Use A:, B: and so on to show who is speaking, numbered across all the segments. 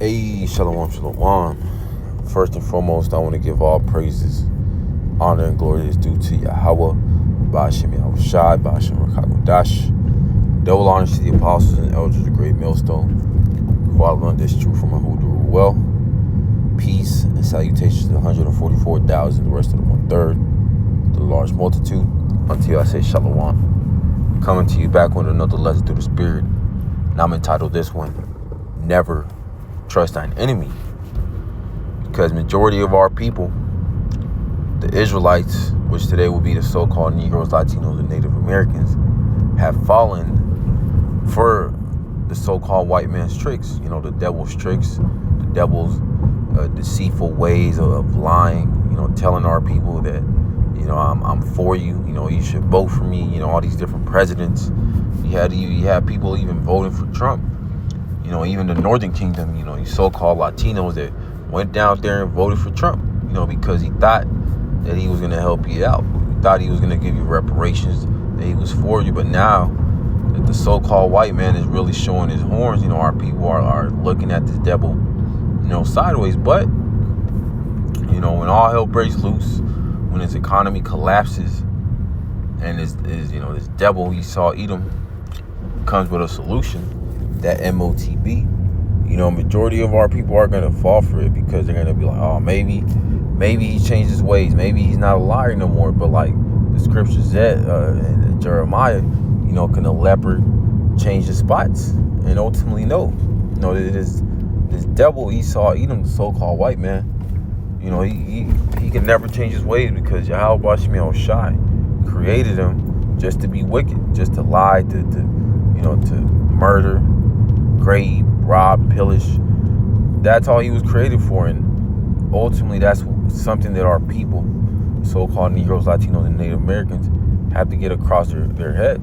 A: Hey, shalom, shalom. First and foremost, I want to give all praises, honor, and glory is due to Yahweh, Ba'ashem Yahushai, Ba'ashem Rakagodash. Double honors to the apostles and elders of the great millstone, who all learned this truth from who do well. Peace and salutations to the 144,000, the rest of the 1/3, the large multitude. Until I say shalom. Coming to you back with another lesson through the Spirit. And I'm entitled this one, Never Trust Thine Enemy. Because majority of our people, the Israelites, which today will be the so-called Negroes, Latinos, and Native Americans, have fallen for the so-called white man's tricks. You know, the devil's tricks, the devil's deceitful ways of lying, you know, telling our people that, you know, I'm for you, you know, you should vote for me, you know, all these different presidents. You had people even voting for Trump. You know, even the Northern Kingdom, you know, these so-called Latinos that went down there and voted for Trump, you know, because he thought that he was going to help you out. He thought he was going to give you reparations, that he was for you. But now that the so-called white man is really showing his horns, you know, our people are looking at this devil, you know, sideways. But, you know, when all hell breaks loose, when his economy collapses, and this devil Esau Edom comes with a solution, that MOTB, you know, majority of our people are going to fall for it because they're going to be like, oh, maybe he changed his ways. Maybe he's not a liar no more. But like the scripture said in Jeremiah, you know, can a leopard change his spots? And ultimately, no. You know, this devil Esau Edom, the so-called white man, you know, he can never change his ways because Yahweh Ba'ashem Yahushai created him just to be wicked, just to lie, to murder, grave, rob, pillage. That's all he was created for. And ultimately, that's something that our people, so-called Negroes, Latinos, and Native Americans, have to get across their head.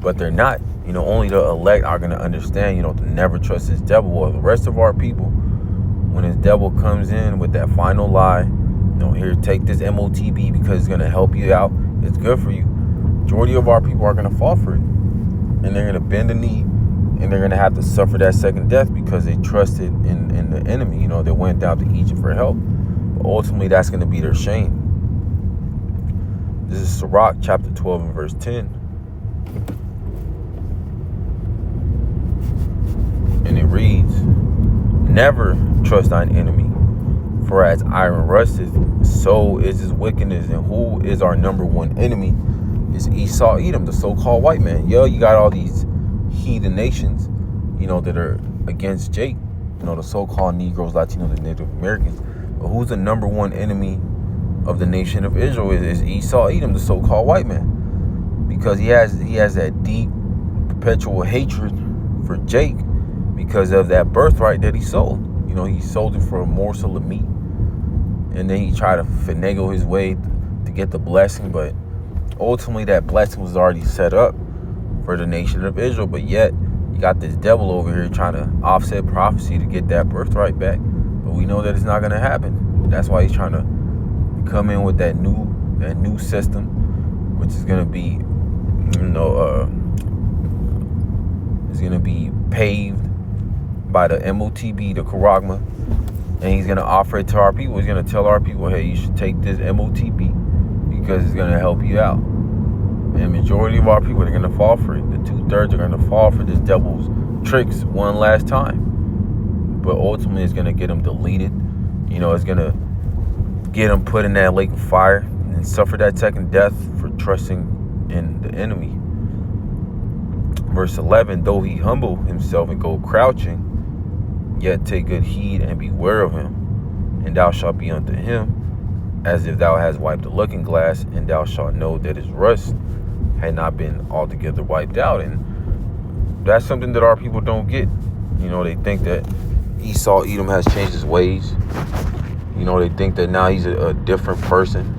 A: But they're not. You know, only the elect are going to understand, you know, to never trust this devil. Well, the rest of our people, when this devil comes in with that final lie, you know, here, take this MOTB because it's going to help you out, it's good for you. Majority of our people are going to fall for it. And they're going to bend the knee, and they're going to have to suffer that second death because they trusted in the enemy. You know, they went down to Egypt for help. But ultimately, that's going to be their shame. This is Sirach chapter 12 and verse 10. And it reads, never trust thine enemy, for as iron rusteth, so is his wickedness. And who is our number one enemy? Is Esau Edom, the so-called white man. Yo, you got all these heathen nations, you know, that are against Jake, you know, the so-called Negroes, Latinos, and Native Americans. But who's the number one enemy of the nation of Israel? Is Esau Edom, the so-called white man, because he has that deep, perpetual hatred for Jake because of that birthright that he sold. You know, he sold it for a morsel of meat, and then he tried to finagle his way to get the blessing, but ultimately that blessing was already set up for the nation of Israel. But yet you got this devil over here trying to offset prophecy to get that birthright back. But we know that it's not going to happen. That's why he's trying to come in with that new system, which is going to be, you know, is going to be paved by the MOTB, the Charagma, and he's going to offer it to our people. He's going to tell our people, hey, you should take this MOTB because it's going to help you out. And majority of our people are going to fall for it. The 2/3 are going to fall for this devil's tricks one last time. But ultimately, it's going to get them deleted. You know, it's going to get them put in that lake of fire and suffer that second death for trusting in the enemy. Verse 11, though he humble himself and go crouching, yet take good heed and beware of him. And thou shalt be unto him as if thou hast wiped a looking glass, and thou shalt know that his rust had not been altogether wiped out. And that's something that our people don't get. You know, they think that Esau Edom has changed his ways. You know, they think that now he's a different person.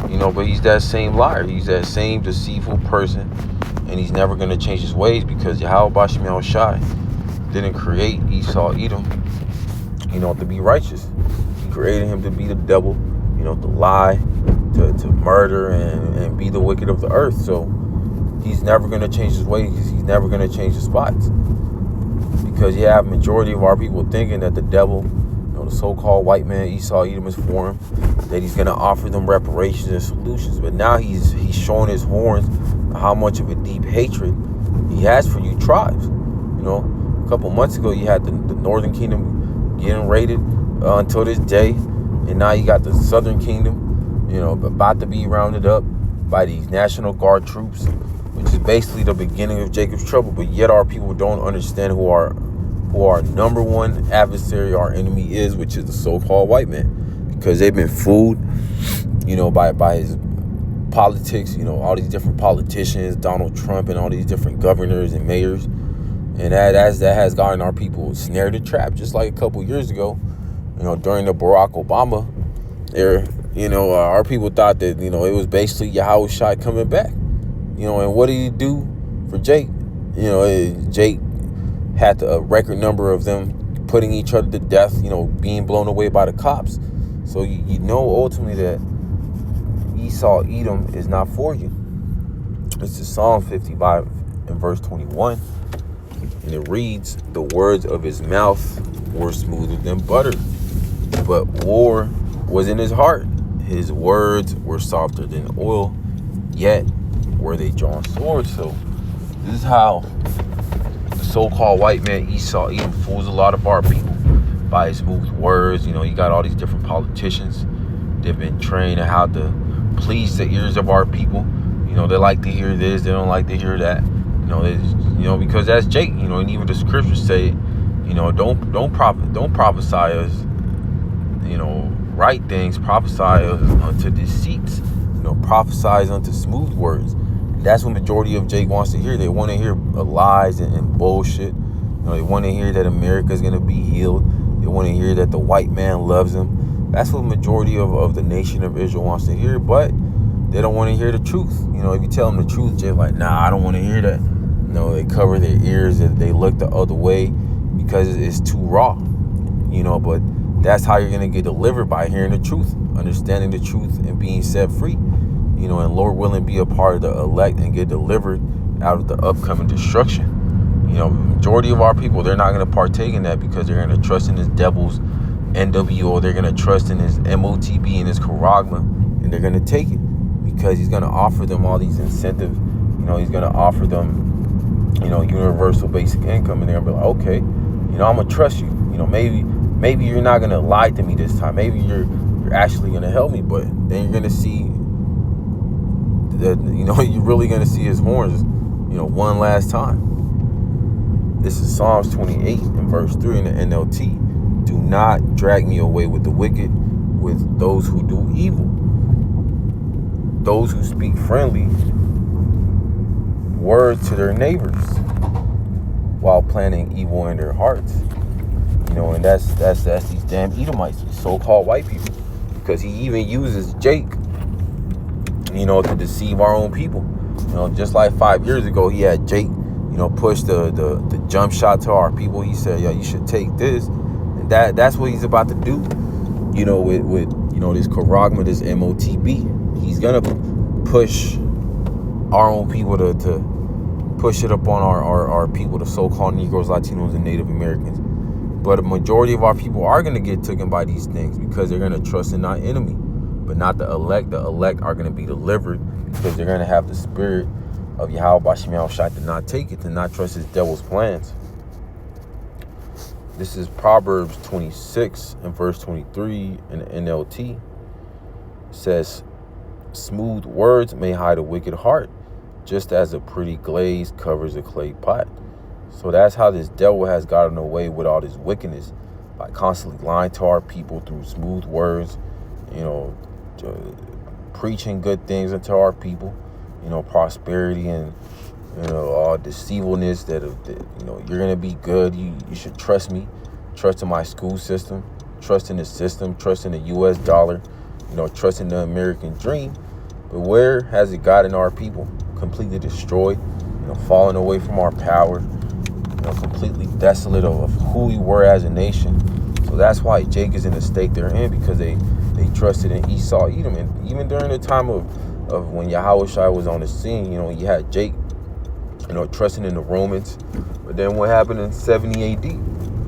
A: You know, but he's that same liar. He's that same deceitful person, and he's never going to change his ways because Yahweh Ba'ashem Yahushai didn't create Esau Edom, you know, to be righteous. He created him to be the devil, you know, to lie, to murder, and be the wicked of the earth. So he's never going to change his ways. He's never going to change his spots because you have majority of our people thinking that the devil, the so-called white man Esau Edom is for him, that he's gonna offer them reparations and solutions. But now he's showing his horns how much of a deep hatred he has for you tribes. A couple months ago you had the Northern Kingdom getting raided until this day, and now you got the Southern Kingdom, about to be rounded up by these National Guard troops, which is basically the beginning of Jacob's trouble. But yet our people don't understand who our number one adversary, our enemy is, which is the so-called white man, because they've been fooled, by his politics, all these different politicians, Donald Trump and all these different governors and mayors. And that has gotten our people snared and trapped, just like a couple years ago, during the Barack Obama era. Our people thought that, it was basically Yahushua coming back. And what did he do for Jake? Jake had a record number of them putting each other to death, being blown away by the cops. So ultimately that Esau Edom is not for you. This is Psalm 55 and verse 21. And it reads, "The words of his mouth were smoother than butter, but war was in his heart. His words were softer than oil, yet were they drawn swords." So this is how the so-called white man Esau Edom fools a lot of our people by his smooth words. You got all these different politicians. They've been trained on how to please the ears of our people. They like to hear this, they don't like to hear that. Because that's Jake. And even the scriptures say, don't prophesy us, right things. Prophesy us unto deceits. Prophesy unto smooth words. That's what majority of Jake wants to hear. They want to hear lies and bullshit. They want to hear that America's gonna be healed. They want to hear that the white man loves them. That's what majority of the nation of Israel wants to hear. But they don't want to hear the truth. If you tell them the truth, Jake's like, nah, I don't want to hear that. They cover their ears and they look the other way because it's too raw. But that's how you're going to get delivered, by hearing the truth, understanding the truth, and being set free. And Lord willing, be a part of the elect and get delivered out of the upcoming destruction. Majority of our people, they're not going to partake in that because they're going to trust in this devil's NWO. They're going to trust in his MOTB and his charagma, and they're going to take it because he's going to offer them all these incentives. He's going to offer them, universal basic income, and they're going to be like, okay, I'm going to trust you. Maybe you're not going to lie to me this time. Maybe you're actually going to help me, but then you're going to see that, you're really going to see his horns, one last time. This is Psalms 28 and verse 3 in the NLT. "Do not drag me away with the wicked, with those who do evil, those who speak friendly words to their neighbors while planning evil in their hearts." And that's these damn Edomites, these so-called white people, because he even uses Jake, to deceive our own people. Just like 5 years ago, he had Jake, push the jump shot to our people. He said, "Yo, you should take this," and that's what he's about to do. With this charagma, this MOTB, he's gonna push our own people to push it up on our people, the so-called Negroes, Latinos, and Native Americans. But a majority of our people are going to get taken by these things because they're going to trust in our enemy, but not the elect. The elect are going to be delivered because they're going to have the spirit of Yahweh Bashim Yahushua to not take it, to not trust his devil's plans. This is Proverbs 26 and verse 23 in the NLT. It says, "Smooth words may hide a wicked heart, just as a pretty glaze covers a clay pot." So that's how this devil has gotten away with all this wickedness, by constantly lying to our people through smooth words, preaching good things into our people, prosperity and, all deceivableness that you're going to be good. You should trust me, trust in my school system, trust in the system, trust in the U.S. dollar, trust in the American dream. But where has it gotten our people? Completely destroyed, falling away from our power, completely desolate of who we were as a nation. So that's why Jake is in the state they're in, because they trusted in Esau Edom. And even during the time of when Yahushua was on the scene, you had Jake trusting in the Romans. But then what happened in 70 AD?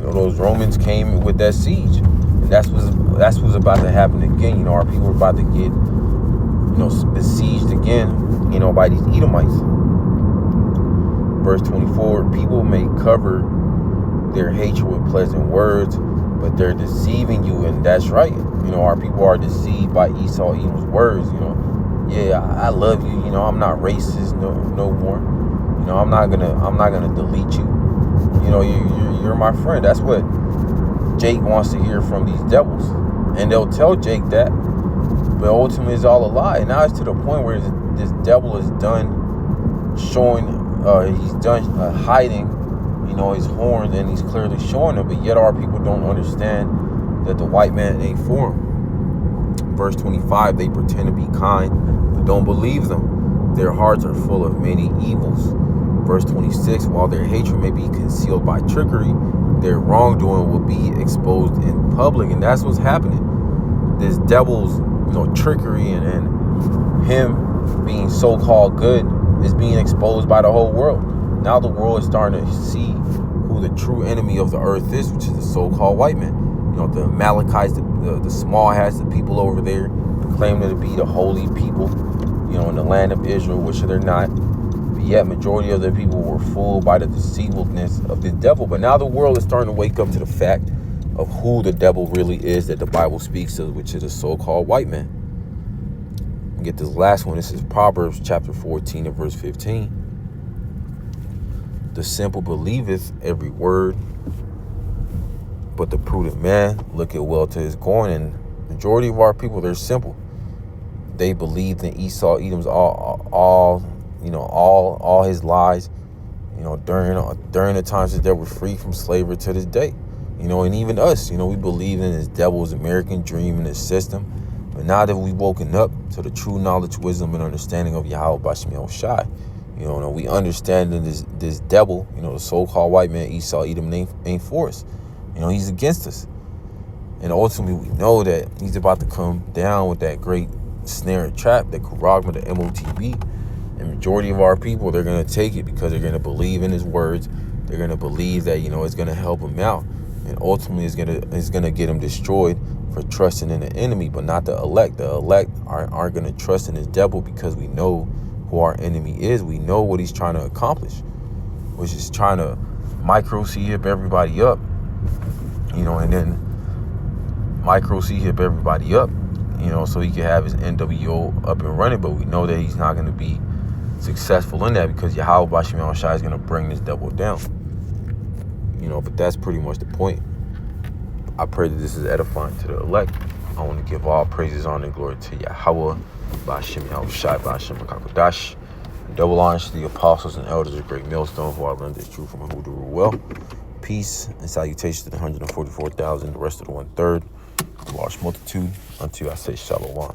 A: Those Romans came with that siege. And that's what's about to happen again. Our people are about to get, besieged again, by these Edomites. Verse 24, people may cover their hatred with pleasant words, but they're deceiving you, and that's right. Our people are deceived by Esau, Edom's words. I love you. I'm not racist no more. I'm not gonna delete you. You're my friend. That's what Jake wants to hear from these devils, and they'll tell Jake that, but ultimately it's all a lie. And now it's to the point where this devil is done showing, he's done hiding, his horns, and he's clearly showing them. But yet our people don't understand that the white man ain't for him. Verse 25, they pretend to be kind, but don't believe them. Their hearts are full of many evils. Verse 26, while their hatred may be concealed by trickery, their wrongdoing will be exposed in public. And that's what's happening. This devil's, trickery and him being so-called good is being exposed by the whole world. Now the world is starting to see who the true enemy of the earth is, which is the so-called white man. The Amalekites, the small hats, the people over there claiming to be the holy people, in the land of Israel, which they're not. But yet majority of the people were fooled by the deceitfulness of the devil. But now the world is starting to wake up to the fact of who the devil really is that the Bible speaks of, which is a so-called white man. And get this last one. This is Proverbs chapter 14 and verse 15. The simple believeth every word, but the prudent man looketh well to his going. And majority of our people, they're simple. They believed in Esau, Edom's all his lies, during the times that they were free from slavery to this day. And even us, we believe in this devil's American dream and his system. But now that we've woken up to the true knowledge, wisdom, and understanding of Yahweh Bashim Yahushai, we understand that this devil, the so-called white man, Esau, Edom, ain't for us. He's against us. And ultimately, we know that he's about to come down with that great snare and trap, the charagma, the MOTB. And majority of our people, they're going to take it because they're going to believe in his words. They're going to believe that, it's going to help him out. And ultimately, it's going to get him destroyed for trusting in the enemy, but not the elect. The elect aren't going to trust in this devil because we know who our enemy is. We know what he's trying to accomplish, which is trying to micro C-hip everybody up, and then micro C-hip everybody up, so he can have his NWO up and running. But we know that he's not going to be successful in that because Yahweh Bashim Yahushai is going to bring this devil down. But that's pretty much the point. I pray that this is edifying to the elect. I want to give all praises, honor, and glory to Yahweh Bashim Yahushai, Bashim Rakakodash. Double honors to the apostles and elders of Great Millstone who I learned this truth from and who do rule well. Peace and salutations to the 144,000, the rest of the 1/3, the large multitude. Unto I say shalom.